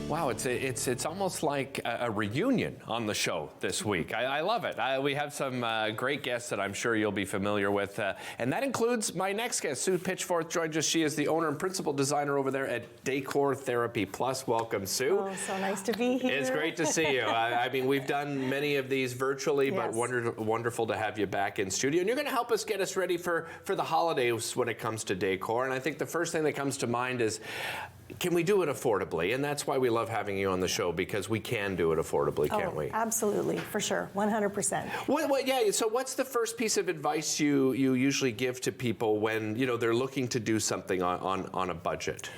Wow, it's almost like a reunion on the show this week. I love it. We have some great guests that I'm sure you'll be familiar with, and that includes my next guest. Sue Pitchforth joins us. She is the owner and principal designer over there at Decor Therapy Plus. Welcome, Sue. Oh, so nice to be here. It's great to see you. I mean, we've done many of these virtually, yes. but wonderful to have you back in studio. And you're going to help us get us ready for the holidays when it comes to decor. And I think the first thing that comes to mind is, can we do it affordably? And that's why we love having you on the show, because we can do it affordably, can't we? Absolutely, for sure, 100%. Yeah, so what's the first piece of advice you usually give to people when they're looking to do something on a budget?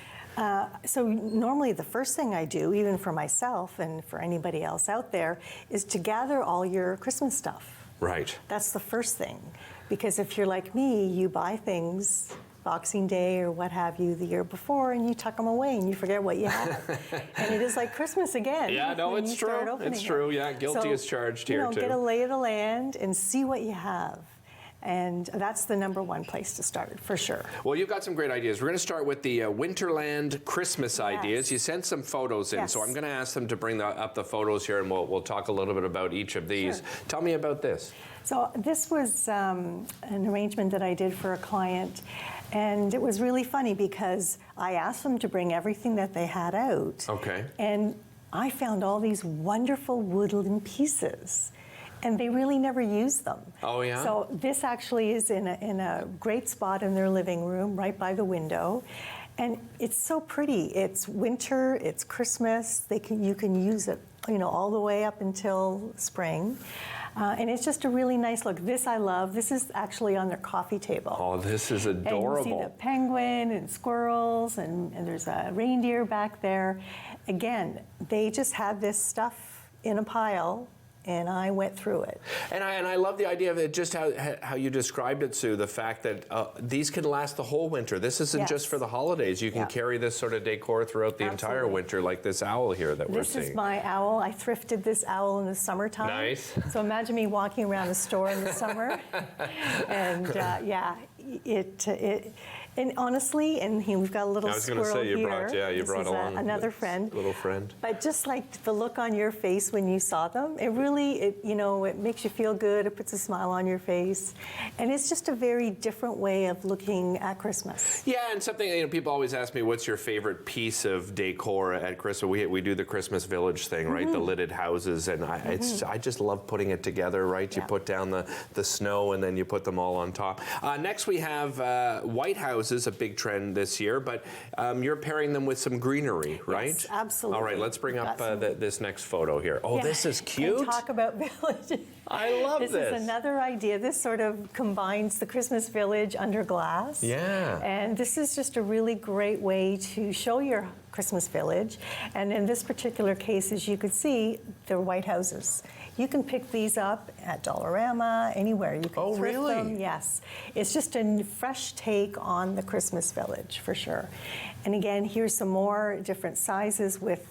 So normally the first thing I do, even for myself and for anybody else out there, is to gather all your Christmas stuff. Right. That's the first thing. Because if you're like me, you buy things Boxing Day or what have you the year before, and you tuck them away and you forget what you have. And it is like Christmas again. Yeah, no, it's true. It's true. Yeah, guilty as charged here too. Get a lay of the land and see what you have. And that's the number one place to start, for sure. Well, you've got some great ideas. We're going to start with the Winterland Christmas ideas. You sent some photos in, so I'm going to ask them to bring up the photos here, and we'll talk a little bit about each of these. Sure. Tell me about this. So this was an arrangement that I did for a client, and it was really funny because I asked them to bring everything that they had out. Okay. And I found all these wonderful woodland pieces, and they really never used them. Oh, yeah? So this actually is in a great spot in their living room, right by the window. And it's so pretty. It's winter, it's Christmas. You can use it, all the way up until spring. And it's just a really nice look. This I love. This is actually on their coffee table. Oh, this is adorable. And you see the penguin and squirrels, and there's a reindeer back there. Again, they just had this stuff in a pile, and I went through it. And I love the idea of it, just how you described it, Sue, the fact that these can last the whole winter. This isn't just for the holidays. You can carry this sort of decor throughout the entire winter, like this owl here that we're seeing. This is my owl. I thrifted this owl in the summertime. Nice. So imagine me walking around the store in the summer. And and honestly, and we've got a little squirrel here. I was going to say, you brought along another friend. Little friend. But just like the look on your face when you saw them, it really, it makes you feel good. It puts a smile on your face. And it's just a very different way of looking at Christmas. Yeah, and something, people always ask me, what's your favorite piece of decor at Christmas? We do the Christmas Village thing, right? The lidded houses, and I just love putting it together, right? You put down the snow, and then you put them all on top. Next we have white houses, a big trend this year, but you're pairing them with some greenery, right? Yes, absolutely. All right, let's bring up this next photo here. Oh, this is cute. And talk about village. I love this. This is another idea. This sort of combines the Christmas village under glass. Yeah. And this is just a really great way to show your Christmas village. And in this particular case, as you could see, they're white houses. You can pick these up at Dollarama, anywhere. You can thrift them. Yes. It's just a fresh take on the Christmas village, for sure. And again, here's some more different sizes with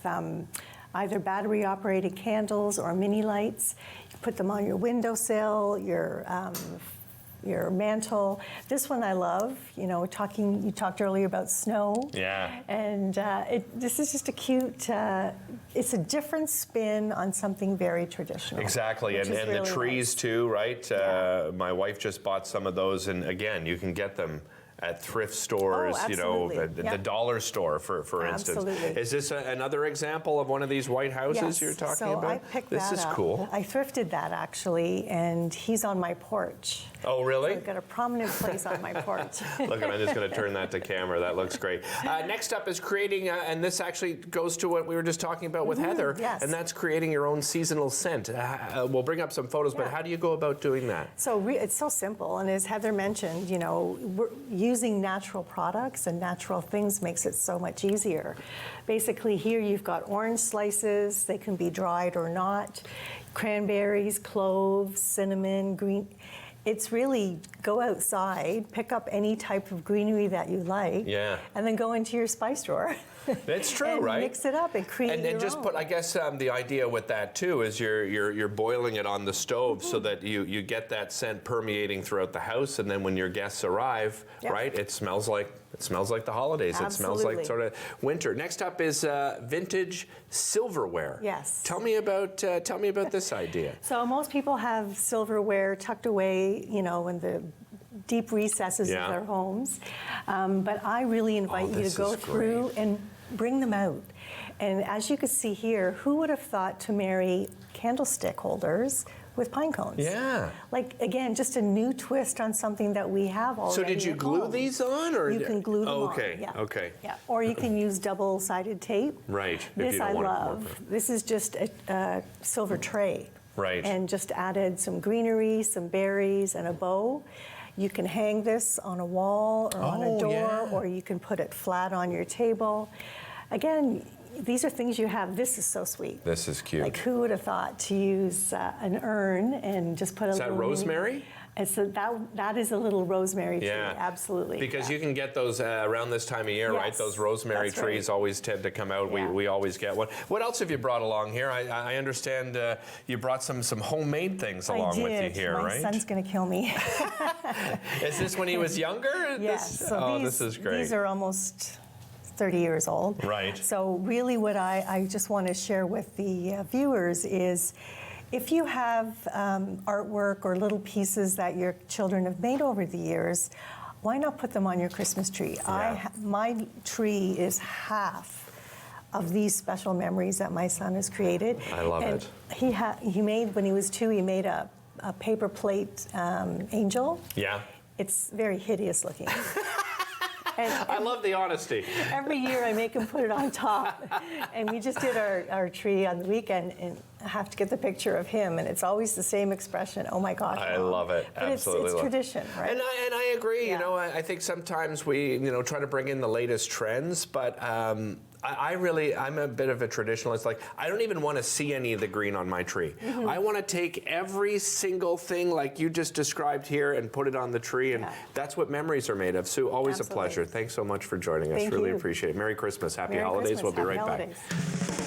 either battery-operated candles or mini lights. You put them on your windowsill, your mantle. This one I love. You talked earlier about snow. Yeah. And this is just a cute. It's a different spin on something very traditional. Exactly, and really the trees nice. Too, right? My wife just bought some of those, and again, you can get them at thrift stores, the dollar store, for instance. Absolutely. Is this another example of one of these white houses you're talking about? I picked this that is up. cool. I thrifted that, actually, and he's on my porch. Oh, really? So I've got a prominent place on my porch. Look, I'm just going to turn that to camera. That looks great. Next up is creating, and this actually goes to what we were just talking about with Heather, and that's creating your own seasonal scent. We'll bring up some photos, but how do you go about doing that? So it's so simple, and as Heather mentioned, we're using natural products and natural things makes it so much easier. Basically, here you've got orange slices. They can be dried or not. Cranberries, cloves, cinnamon, green. It's really go outside, pick up any type of greenery that you like, Yeah. and then go into your spice drawer. That's true, and right? Mix it up and create and your just own. put. I guess the idea with that too is you're boiling it on the stove so that you get that scent permeating throughout the house, and then when your guests arrive, Yep. right, it smells like the holidays. It smells like Absolutely. sort of winter. Next up is vintage silverware. Yes. Tell me about this idea. So most people have silverware tucked away, in the deep recesses Yeah. of their homes. But I really invite you this to go is through and bring them out. And as you can see here, who would have thought to marry candlestick holders with pine cones? Yeah. Like, again, just a new twist on something that we have already. So did you at glue home. these on, or You can glue them on. Okay. Yeah. Okay. Yeah. Or you can use double-sided tape. Right. if This you don't I want it love. more. This is just a silver tray. Right. And just added some greenery, some berries, and a bow. You can hang this on a wall or on a Oh, door, yeah. or you can put it flat on your table. Again, these are things you have. This is so sweet. This is cute. Like, who would have thought to use an urn and just put a Is little that rosemary? And so that is a little rosemary tree, Yeah, absolutely. Because yeah. you can get those around this time of year, right? Yes, Those rosemary that's right. trees always tend to come out. Yeah. We always get one. What else have you brought along here? I understand you brought some homemade things along with you here, My right? son's going to kill me. Is this when he was younger? Yes. This, So this is great. These are almost 30 years old. Right. So really what I just want to share with the viewers is, if you have artwork or little pieces that your children have made over the years, why not put them on your Christmas tree? Yeah. My tree is half of these special memories that my son has created. I love and it. He made, when he was 2, he made a paper plate angel. Yeah. It's very hideous looking. And I love the honesty. every year I make him put it on top. And we just did our tree on the weekend, and I have to get the picture of him, and it's always the same expression. Oh my gosh. I Mom. love it. But Absolutely it's love it. tradition, right? And I agree. Yeah. I think sometimes we try to bring in the latest trends, but I'm a bit of a traditionalist. Like, I don't even want to see any of the green on my tree. Mm-hmm. I want to take every single thing like you just described here and put it on the tree, and Yeah. that's what memories are made of. Sue, always Absolutely. a pleasure. Thanks so much for joining us. Thank really you. appreciate it. Merry Christmas. Happy Merry holidays. Christmas. We'll be Happy right back. holidays.